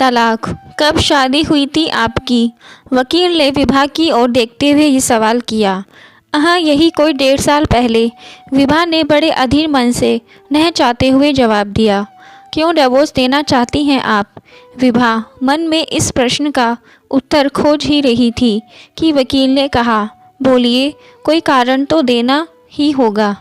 तलाक, कब शादी हुई थी आपकी? वकील ने विभा की ओर देखते हुए ये सवाल किया। हाँ, यही कोई 1.5 साल पहले, विभा ने बड़े अधीर मन से नह चाहते हुए जवाब दिया। क्यों डिवोर्स देना चाहती हैं आप? विभा मन में इस प्रश्न का उत्तर खोज ही रही थी कि वकील ने कहा, बोलिए, कोई कारण तो देना ही होगा।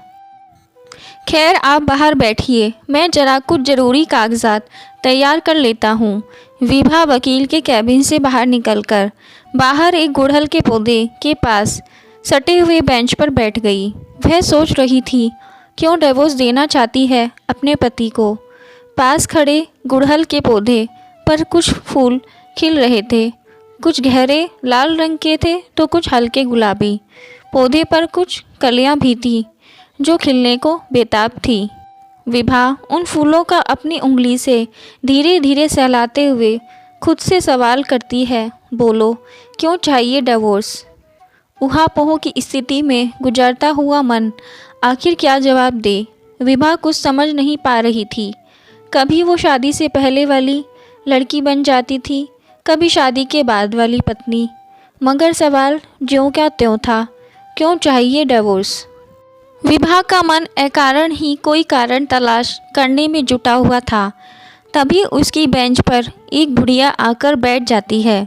खैर, आप बाहर बैठिए, मैं जरा कुछ ज़रूरी कागजात तैयार कर लेता हूँ। विभा वकील के कैबिन से बाहर निकलकर बाहर एक गुड़हल के पौधे के पास सटे हुए बेंच पर बैठ गई। वह सोच रही थी क्यों डिवोर्स देना चाहती है अपने पति को। पास खड़े गुड़हल के पौधे पर कुछ फूल खिल रहे थे, कुछ गहरे लाल रंग के थे तो कुछ हल्के गुलाबी। पौधे पर कुछ कलियां भी थी जो खिलने को बेताब थी। विभा उन फूलों का अपनी उंगली से धीरे धीरे सहलाते हुए खुद से सवाल करती है, बोलो, क्यों चाहिए डिवोर्स? ऊहापोह की स्थिति में गुजरता हुआ मन आखिर क्या जवाब दे? विभा कुछ समझ नहीं पा रही थी। कभी वो शादी से पहले वाली लड़की बन जाती थी, कभी शादी के बाद वाली पत्नी, मगर सवाल ज्यों क्या त्यों था, क्यों चाहिए डिवोर्स? विभा का मन अकारण ही कोई कारण तलाश करने में जुटा हुआ था। तभी उसकी बेंच पर एक बुढ़िया आकर बैठ जाती है।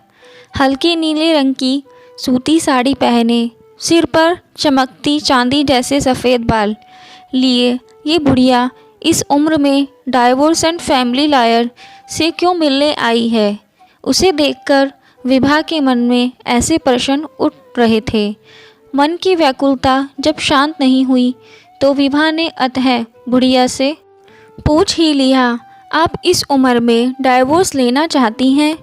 हल्के नीले रंग की सूती साड़ी पहने, सिर पर चमकती चांदी जैसे सफ़ेद बाल लिए ये बुढ़िया इस उम्र में डाइवोर्स एंड फैमिली लॉयर से क्यों मिलने आई है? उसे देखकर विभा के मन में ऐसे प्रश्न उठ रहे थे। मन की व्याकुलता जब शांत नहीं हुई तो विभा ने अतः बुढ़िया से पूछ ही लिया, आप इस उम्र में डाइवोर्स लेना चाहती हैं?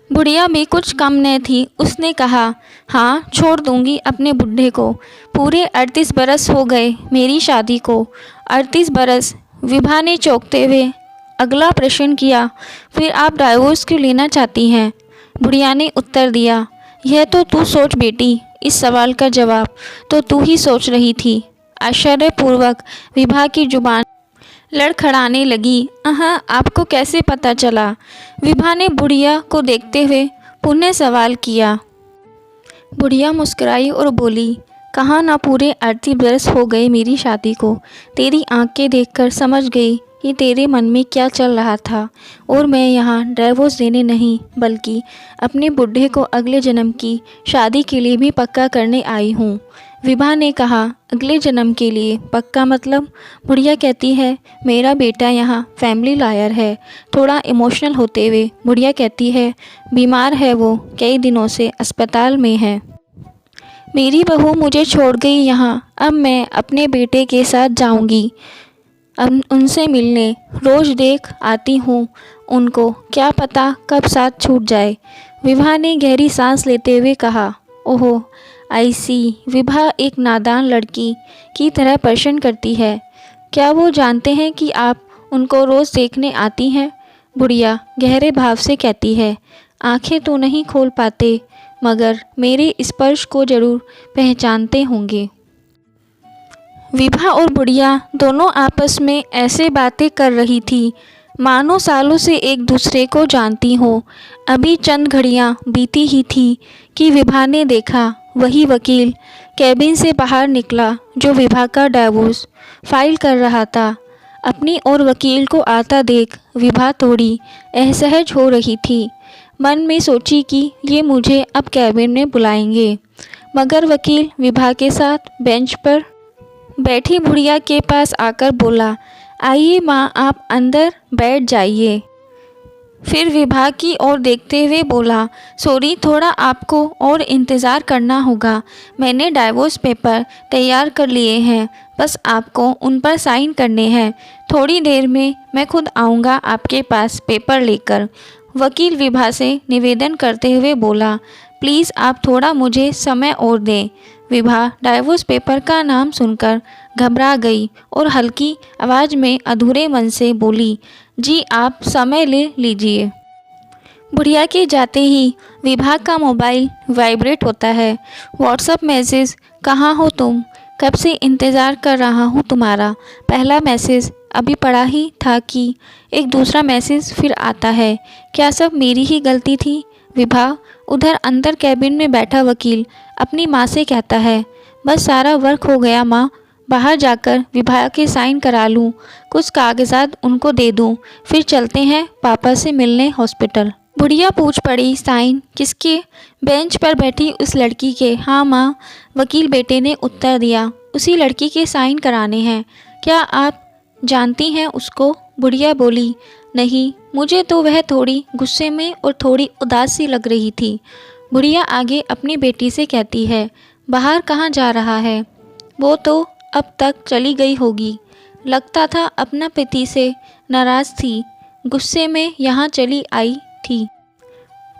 बुढ़िया भी कुछ कम न थी। उसने कहा, हाँ, छोड़ दूंगी अपने बुढ़े को। पूरे 38 बरस हो गए मेरी शादी को। 38 बरस? विभा ने चौंकते हुए अगला प्रश्न किया, फिर आप डाइवोर्स क्यों लेना चाहती हैं? बुढ़िया ने उत्तर दिया, यह तो तू सोच बेटी, इस सवाल का जवाब तो तू ही सोच रही थी। आश्चर्यपूर्वक विभा की जुबान लड़खड़ाने लगी। आपको कैसे पता चला? विभा ने बुढ़िया को देखते हुए पुनः सवाल किया। बुढ़िया मुस्कुराई और बोली, कहाँ ना पूरे 38 बरस हो गए मेरी शादी को। तेरी आंखें देखकर समझ गई कि तेरे मन में क्या चल रहा था, और मैं यहाँ डिवोर्स देने नहीं बल्कि अपने बुढ़े को अगले जन्म की शादी के लिए भी पक्का करने आई हूँ। विभा ने कहा, अगले जन्म के लिए पक्का मतलब? बुढ़िया कहती है, मेरा बेटा यहाँ फैमिली लॉयर है। थोड़ा इमोशनल होते हुए बुढ़िया कहती है, बीमार है वो, कई दिनों से अस्पताल में है। मेरी बहू मुझे छोड़ गई यहाँ, अब मैं अपने बेटे के साथ जाऊँगी अब उनसे मिलने। रोज़ देख आती हूँ उनको, क्या पता कब साथ छूट जाए। विभा ने गहरी सांस लेते हुए कहा, ओहो, आई सी। विभा एक नादान लड़की की तरह प्रश्न करती है, क्या वो जानते हैं कि आप उनको रोज़ देखने आती हैं? बुढ़िया गहरे भाव से कहती है, आंखें तो नहीं खोल पाते मगर मेरे स्पर्श को जरूर पहचानते होंगे। विभा और बुढ़िया दोनों आपस में ऐसे बातें कर रही थी मानो सालों से एक दूसरे को जानती हो। अभी चंद घड़ियां बीती ही थी कि विभा ने देखा वही वकील कैबिन से बाहर निकला जो विभा का डिवोर्स फाइल कर रहा था। अपनी और वकील को आता देख विभा थोड़ी असहज हो रही थी। मन में सोची कि ये मुझे अब कैबिन में बुलाएंगे, मगर वकील विभा के साथ बेंच पर बैठी बुढ़िया के पास आकर बोला, आइए माँ, आप अंदर बैठ जाइए। फिर विभा की ओर देखते हुए बोला, सॉरी, थोड़ा आपको और इंतज़ार करना होगा। मैंने डाइवोर्स पेपर तैयार कर लिए हैं, बस आपको उन पर साइन करने हैं। थोड़ी देर में मैं खुद आऊँगा आपके पास पेपर लेकर। वकील विभा से निवेदन करते हुए बोला, प्लीज़ आप थोड़ा मुझे समय और दें। विभा डाइवोर्स पेपर का नाम सुनकर घबरा गई और हल्की आवाज़ में अधूरे मन से बोली, जी आप समय ले लीजिए। बुढ़िया के जाते ही विभा का मोबाइल वाइब्रेट होता है। व्हाट्सएप मैसेज, कहाँ हो तुम? कब से इंतज़ार कर रहा हूँ तुम्हारा। पहला मैसेज अभी पढ़ा ही था कि एक दूसरा मैसेज फिर आता है। क्या सब मेरी ही गलती थी। विभा। उधर अंदर कैबिन में बैठा वकील अपनी माँ से कहता है, बस सारा वर्क हो गया माँ, बाहर जाकर विभा के साइन करा लूँ, कुछ कागजात उनको दे दूँ, फिर चलते हैं पापा से मिलने हॉस्पिटल। बुढ़िया पूछ पड़ी, साइन किसके। बेंच पर बैठी उस लड़की के। हाँ माँ, वकील बेटे ने उत्तर दिया, उसी लड़की के साइन कराने हैं। क्या आप जानती हैं उसको। बुढ़िया बोली, नहीं, मुझे तो वह थोड़ी गुस्से में और थोड़ी उदास सी लग रही थी। बुढ़िया आगे अपनी बेटी से कहती है, बाहर कहाँ जा रहा है। वो तो अब तक चली गई होगी, लगता था अपना पति से नाराज़ थी, गुस्से में यहाँ चली आई थी।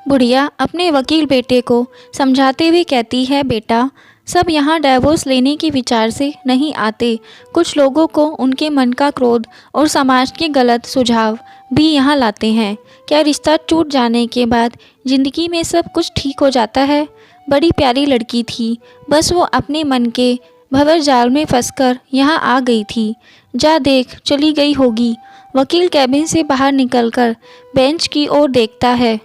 बुढ़िया अपने वकील बेटे को समझाते हुए कहती है, बेटा सब यहाँ डाइवोर्स लेने के विचार से नहीं आते। कुछ लोगों को उनके मन का क्रोध और समाज के गलत सुझाव भी यहाँ लाते हैं। क्या रिश्ता टूट जाने के बाद ज़िंदगी में सब कुछ ठीक हो जाता है। बड़ी प्यारी लड़की थी, बस वो अपने मन के भंवर जाल में फंसकर यहाँ आ गई थी। जा देख, चली गई होगी। वकील कैबिन से बाहर निकलकर बेंच की ओर देखता है,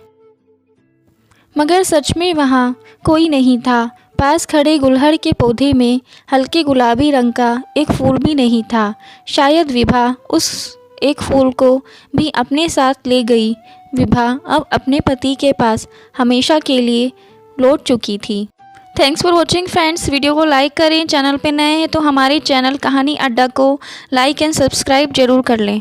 मगर सच में वहाँ कोई नहीं था। पास खड़े गुलहड़ के पौधे में हल्के गुलाबी रंग का एक फूल भी नहीं था। शायद विभा उस एक फूल को भी अपने साथ ले गई। विभा अब अपने पति के पास हमेशा के लिए लौट चुकी थी। Thanks for watching friends. Video को लाइक करें, चैनल पे नए हैं तो हमारे चैनल कहानी अड्डा को लाइक एंड सब्सक्राइब जरूर कर लें।